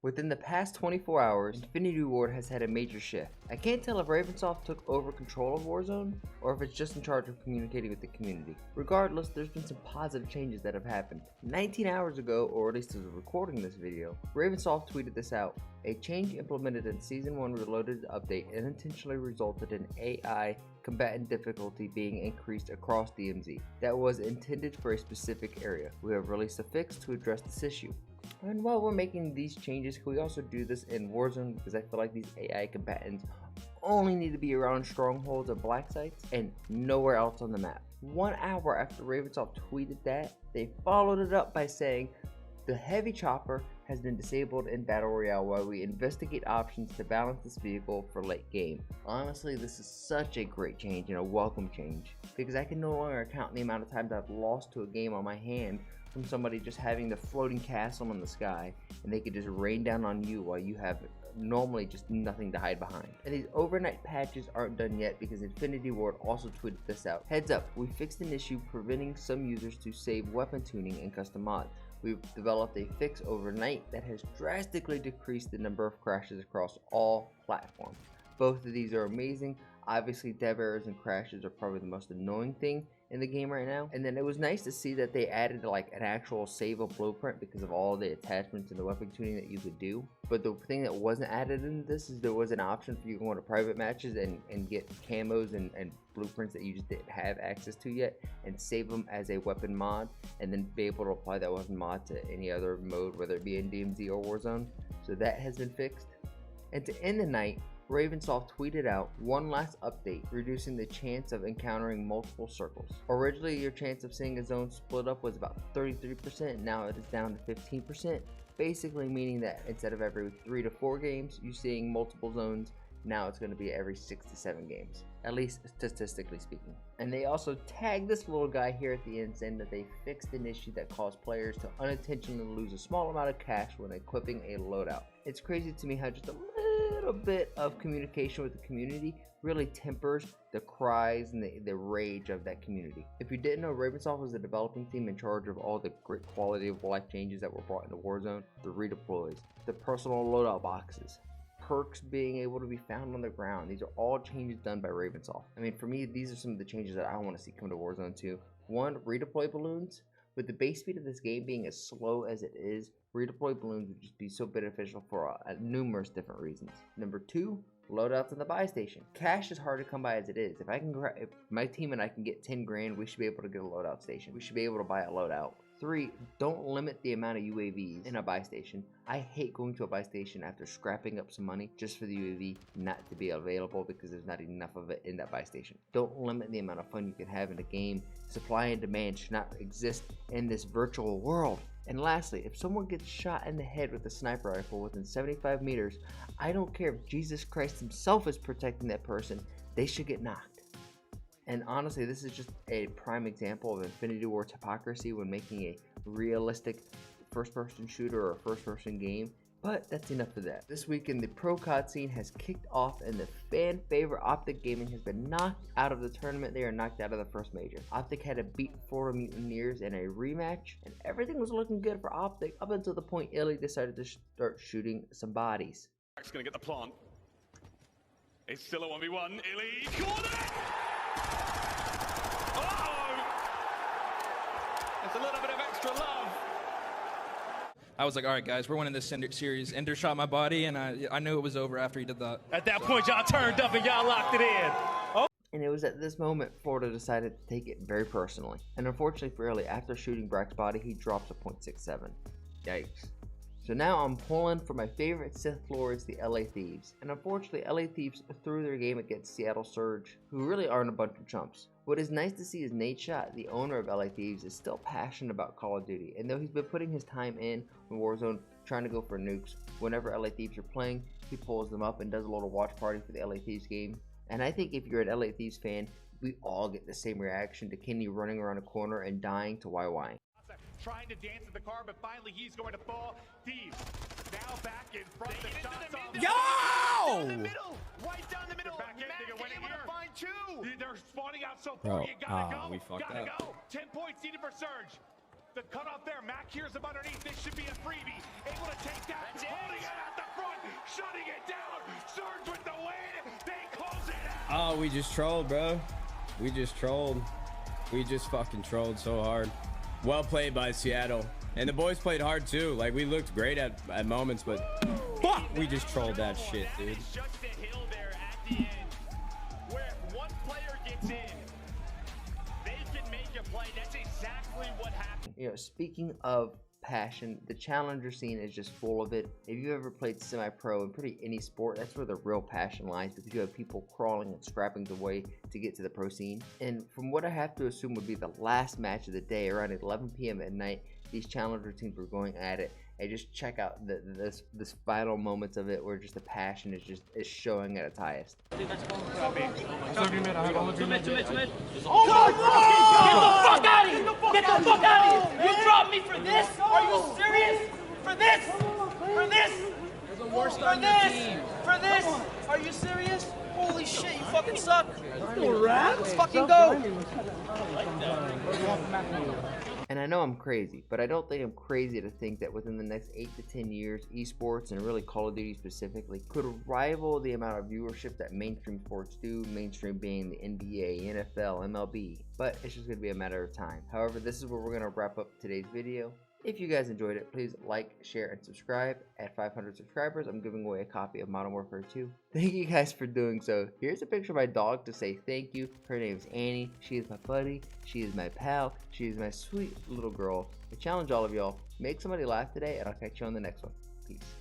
Within the past 24 hours, Infinity Ward has had a major shift. I can't tell if Ravensoft took over control of Warzone, or if it's just in charge of communicating with the community. Regardless, there's been some positive changes that have happened. 19 hours ago, or at least as of recording this video, Ravensoft tweeted this out. A change implemented in Season 1 Reloaded update unintentionally resulted in AI combatant difficulty being increased across DMZ. That was intended for a specific area. We have released a fix to address this issue. And while we're making these changes, can we also do this in Warzone? Because I feel like these AI combatants only need to be around strongholds and black sites and nowhere else on the map. 1 hour after Ravensoft tweeted that, they followed it up by saying, the heavy chopper has been disabled in Battle Royale while we investigate options to balance this vehicle for late game. Honestly, this is such a great change and a welcome change, because I can no longer count the amount of times I've lost to a game on my hand from somebody just having the floating castle in the sky, and they could just rain down on you while you have normally just nothing to hide behind. And these overnight patches aren't done yet, because Infinity Ward also tweeted this out. Heads up, we fixed an issue preventing some users to save weapon tuning and custom mods. We've developed a fix overnight that has drastically decreased the number of crashes across all platforms. Both of these are amazing. Obviously, dev errors and crashes are probably the most annoying thing in the game right now. And then it was nice to see that they added like an actual save a blueprint because of all the attachments and the weapon tuning that you could do. But the thing that wasn't added in this is there was an option for you to go into private matches and get camos and blueprints that you just didn't have access to yet, and save them as a weapon mod, and then be able to apply that weapon mod to any other mode, whether it be in DMZ or Warzone. So that has been fixed. And to end the night, Ravensoft tweeted out one last update, reducing the chance of encountering multiple circles. Originally, your chance of seeing a zone split up was about 33%, now it is down to 15%, basically meaning that instead of every 3 to 4 games, you seeing multiple zones, now it's going to be every 6 to 7 games, at least statistically speaking. And they also tagged this little guy here at the end, saying that they fixed an issue that caused players to unintentionally lose a small amount of cash when equipping a loadout. It's crazy to me how just a little bit of communication with the community really tempers the cries and the rage of that community. If you didn't know, Ravensoft was the developing team in charge of all the great quality of life changes that were brought into Warzone, the redeploys, the personal loadout boxes, perks being able to be found on the ground. These are all changes done by Ravensoft. I mean, for me, these are some of the changes that I want to see come to Warzone 2. 1, redeploy balloons. With the base speed of this game being as slow as it is, redeploy balloons would just be so beneficial for numerous different reasons. Number 2, loadouts in the buy station. Cash is hard to come by as it is. If my team and I can get 10 grand, we should be able to get a loadout station. We should be able to buy a loadout. 3, don't limit the amount of UAVs in a buy station. I hate going to a buy station after scrapping up some money just for the UAV not to be available because there's not enough of it in that buy station. Don't limit the amount of fun you can have in a game. Supply and demand should not exist in this virtual world. And lastly, if someone gets shot in the head with a sniper rifle within 75 meters, I don't care if Jesus Christ himself is protecting that person, they should get knocked. And honestly, this is just a prime example of Infinity Ward's hypocrisy when making a realistic first-person shooter or first-person game. But that's enough of that. This weekend, the Pro COD scene has kicked off, and the fan favorite Optic Gaming has been knocked out of the tournament. They are knocked out of the first major. Optic had to beat Florida Mutineers in a rematch, and everything was looking good for Optic up until the point Illy decided to start shooting some bodies. Jack's gonna get the plant. It's still a 1v1. Illy caught it! Uh-oh! It's a little bit of extra love. I was like, all right, guys, we're winning this series. Ender shot my body, and I knew it was over after he did that. At that point, y'all turned up and y'all locked it in. Oh. And it was at this moment Florida decided to take it very personally. And unfortunately for Illy, after shooting Brack's body, he drops a .67. Yikes. So now I'm pulling for my favorite Sith Lords, the LA Thieves. And unfortunately, LA Thieves threw their game against Seattle Surge, who really aren't a bunch of chumps. What is nice to see is Nadeshot, the owner of LA Thieves, is still passionate about Call of Duty. And though he's been putting his time in Warzone, trying to go for nukes, whenever LA Thieves are playing, he pulls them up and does a little watch party for the LA Thieves game. And I think if you're an LA Thieves fan, we all get the same reaction to Kenny running around a corner and dying to YY. Trying to dance in the car, but finally he's going to fall. Thieves now back in front. The shots off. Yo! Down the middle, right down the middle. Back in, they can able to find 2. They're spawning out so far. Bro, you gotta go. we fucked gotta up. go. 10 points needed for Surge. the cutoff there. Mac hears him underneath. This should be a freebie. Able to take that. Holding it at the front. Shutting it down. Surge with the win. They close it out. Oh, we just trolled, bro. We just trolled. We just fucking trolled so hard. Well played by Seattle. And the boys played hard too. Like, we looked great at moments, but fuck, we just trolled that shit, dude. It's just a hill there at the end, where if one player gets in, they can make a play. That's exactly what happened. You know, speaking of passion, the challenger scene is just full of it. If you ever played semi-pro in pretty any sport, that's where the real passion lies, because you have people crawling and scrapping the way to get to the pro scene. And from what I have to assume would be the last match of the day, around 11 p.m. at night, these challenger teams were going at it. And just check out this final moments of it, where just the passion is showing at its highest. Oh my God! Get the fuck out of here! Get the fuck out of here! You dropped me for this? Are you serious? For this? For this? For this? For this? Are you serious? Holy shit, you fucking suck. Let's fucking go. And I know I'm crazy, but I don't think I'm crazy to think that within the next 8 to 10 years, esports, and really Call of Duty specifically, could rival the amount of viewership that mainstream sports do, mainstream being the NBA, NFL, MLB. But it's just going to be a matter of time. However, this is where we're going to wrap up today's video. If you guys enjoyed it, please like, share, and subscribe. At 500 subscribers, I'm giving away a copy of Modern Warfare 2. Thank you guys for doing so. Here's a picture of my dog to say thank you. Her name is Annie. She is my buddy. She is my pal. She is my sweet little girl. I challenge all of y'all, make somebody laugh today, and I'll catch you on the next one. Peace.